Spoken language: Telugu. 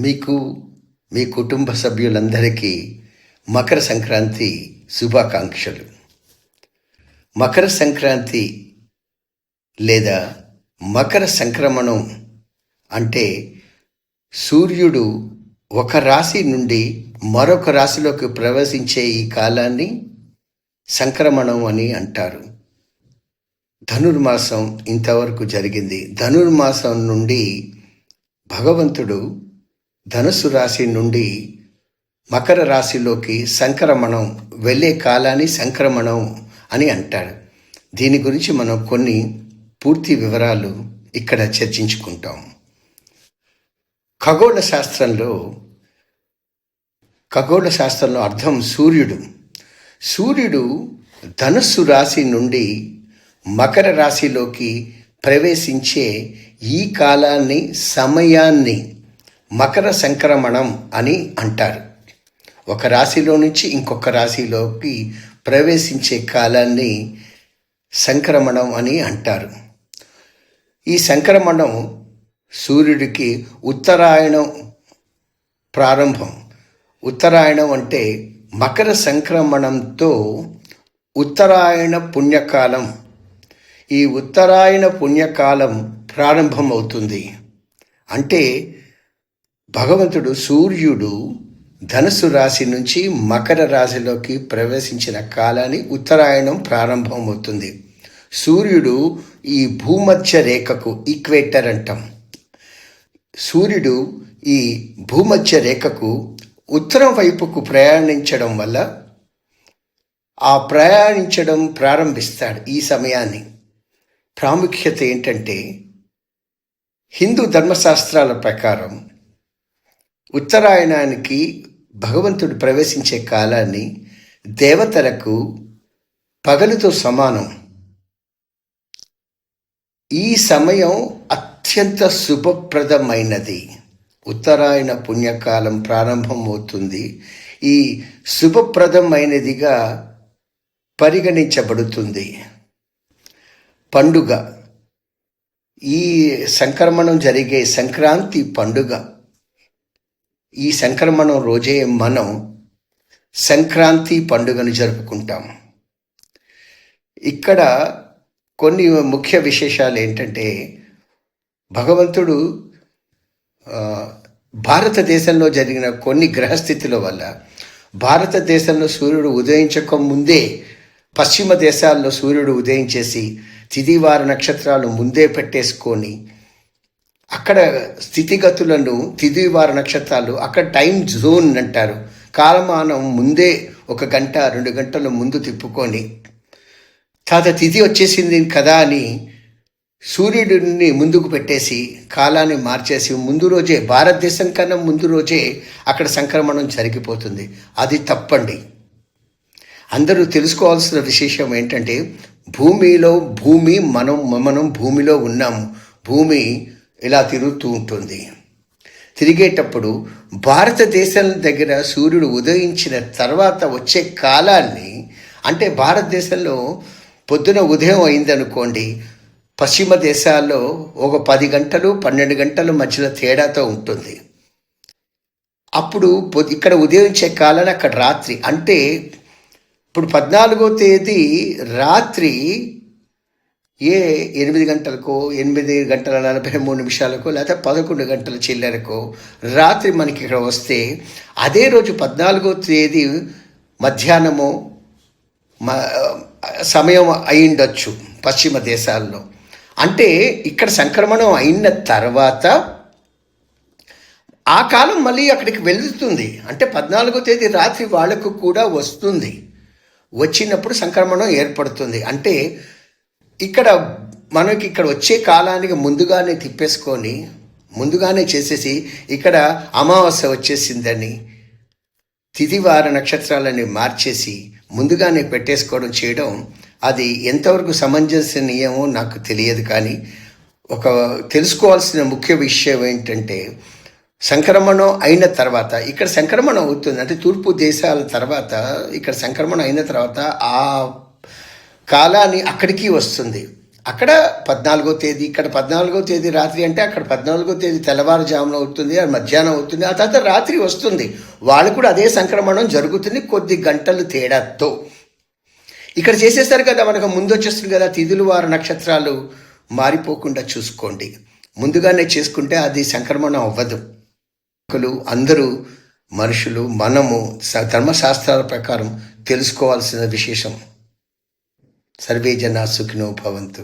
మీకు మీ కుటుంబ సభ్యులందరికీ మకర సంక్రాంతి శుభాకాంక్షలు. మకర సంక్రాంతి లేదా మకర సంక్రమణం అంటే సూర్యుడు ఒక రాశి నుండి మరొక రాశిలోకి ప్రవేశించే ఈ కాలాన్ని సంక్రమణం అని అంటారు. ధనుర్మాసం ఇంతవరకు జరిగింది. ధనుర్మాసం నుండి భగవంతుడు ధనుసు రాశి నుండి మకర రాశిలోకి సంక్రమణం వెళ్ళే కాలాన్ని సంక్రమణం అని అంటారు. దీని గురించి మనం కొన్ని పూర్తి వివరాలు ఇక్కడ చర్చించుకుంటాం. ఖగోళ శాస్త్రంలో అర్థం సూర్యుడు ధనుస్సు రాశి నుండి మకర రాశిలోకి ప్రవేశించే ఈ కాలాన్ని సమయాన్ని మకర సంక్రమణం అని అంటారు. ఒక రాశిలో నుంచి ఇంకొక రాశిలోకి ప్రవేశించే కాలాన్ని సంక్రమణం అని అంటారు. ఈ సంక్రమణం సూర్యుడికి ఉత్తరాయణం ప్రారంభం. ఉత్తరాయణం అంటే మకర సంక్రమణంతో ఉత్తరాయణ పుణ్యకాలం. ఈ ఉత్తరాయణ పుణ్యకాలం ప్రారంభమవుతుంది. అంటే భగవంతుడు సూర్యుడు ధనుసు రాశి నుంచి మకర రాశిలోకి ప్రవేశించిన కాలాన్ని ఉత్తరాయణం ప్రారంభమవుతుంది. సూర్యుడు ఈ భూమధ్య రేఖకు ఈక్వేటర్ అంటాం. సూర్యుడు ఈ భూమధ్య రేఖకు ఉత్తరం వైపుకు ప్రయాణించడం వల్ల ప్రయాణించడం ప్రారంభిస్తాడు. ఈ సమయాన్ని ప్రాముఖ్యత ఏంటంటే హిందూ ధర్మశాస్త్రాల ప్రకారం ఉత్తరాయణానికి భగవంతుడు ప్రవేశించే కాలాన్ని దేవతలకు పగలుతో సమానం. ఈ సమయం అత్యంత శుభప్రదమైనది. ఉత్తరాయణ పుణ్యకాలం ప్రారంభం అవుతుంది. ఈ శుభప్రదమైనదిగా పరిగణించబడుతుంది. పండుగ, ఈ సంక్రమణం జరిగే సంక్రాంతి పండుగ. ఈ సంక్రమణం రోజే మనం సంక్రాంతి పండుగను జరుపుకుంటాం. ఇక్కడ కొన్ని ముఖ్య విశేషాలు ఏంటంటే భగవంతుడు భారతదేశంలో జరిగిన కొన్ని గ్రహస్థితుల వల్ల భారతదేశంలో సూర్యుడు ఉదయించక ముందే పశ్చిమ దేశాల్లో సూర్యుడు ఉదయించేసి తిథివార నక్షత్రాలు ముందే పెట్టేసుకొని అక్కడ స్థితిగతులను తిథివార నక్షత్రాలు అక్కడ టైం జోన్ అంటారు. కాలమానం ముందే 1 గంట 2 గంటలు ముందు తిప్పుకొని తిథి వచ్చేసింది కదా అని సూర్యుడిని ముందుకు పెట్టేసి కాలాన్ని మార్చేసి ముందు రోజే, భారతదేశం కన్నా ముందు రోజే అక్కడ సంక్రమణం జరిగిపోతుంది. అది తప్పండి. అందరూ తెలుసుకోవాల్సిన విశేషం ఏంటంటే మనం భూమిలో ఉన్నాము. భూమి ఇలా తిరుగుతూ ఉంటుంది. తిరిగేటప్పుడు భారతదేశం దగ్గర సూర్యుడు ఉదయించిన తర్వాత వచ్చే కాలాన్ని, అంటే భారతదేశంలో పొద్దున ఉదయం అయిందనుకోండి, పశ్చిమ దేశాల్లో ఒక 10 గంటలు 12 గంటల మధ్యలో తేడాతో ఉంటుంది. అప్పుడు ఇక్కడ ఉదయించే కాలాన్ని అక్కడ రాత్రి. అంటే ఇప్పుడు 14వ తేదీ రాత్రి 8 గంటలకో 8 గంటల 43 నిమిషాలకో లేదా 11 గంటల చిల్లరకో రాత్రి మనకి ఇక్కడ వస్తే అదే రోజు 14వ తేదీ మధ్యాహ్నము సమయం అయిండొచ్చు పశ్చిమ దేశాల్లో. అంటే ఇక్కడ సంక్రమణం అయిన తర్వాత ఆ కాలం మళ్ళీ అక్కడికి వెళ్తుంది. అంటే 14వ తేదీ రాత్రి వాళ్లకు కూడా వస్తుంది. వచ్చినప్పుడు సంక్రమణం ఏర్పడుతుంది. అంటే మనకి ఇక్కడ వచ్చే కాలానికి ముందుగానే తిప్పేసుకొని ముందుగానే చేసేసి ఇక్కడ అమావాస్య వచ్చేసిందని తిథివార నక్షత్రాలని మార్చేసి ముందుగానే పెట్టేసుకోవడం చేయడం అది ఎంతవరకు సమంజసనీయమో నాకు తెలియదు. కానీ తెలుసుకోవాల్సిన ముఖ్య విషయం ఏంటంటే సంక్రమణం అయిన తర్వాత ఇక్కడ సంక్రమణం అవుతుంది. అంటే తూర్పు దేశాల తర్వాత ఇక్కడ సంక్రమణం అయిన తర్వాత ఆ కాలాన్ని అక్కడికి వస్తుంది. అక్కడ 14వ తేదీ, ఇక్కడ 14వ తేదీ రాత్రి అంటే అక్కడ 14వ తేదీ తెల్లవారుజామున అవుతుంది, అది మధ్యాహ్నం అవుతుంది, ఆ తర్వాత రాత్రి వస్తుంది. వాళ్ళు కూడా అదే సంక్రమణం జరుగుతుంది కొద్ది గంటలు తేడాతో. ఇక్కడ చేసేస్తారు కదా, మనకు ముందు వచ్చేస్తుంది కదా, తిథులు వార నక్షత్రాలు మారిపోకుండా చూసుకోండి. ముందుగానే చేసుకుంటే అది సంక్రమణం అవ్వదు. అందరూ మనుషులు, మనము ధర్మశాస్త్రాల ప్రకారం తెలుసుకోవాల్సిన విశేషం. సర్వే జనా సుఖినో భవంతు.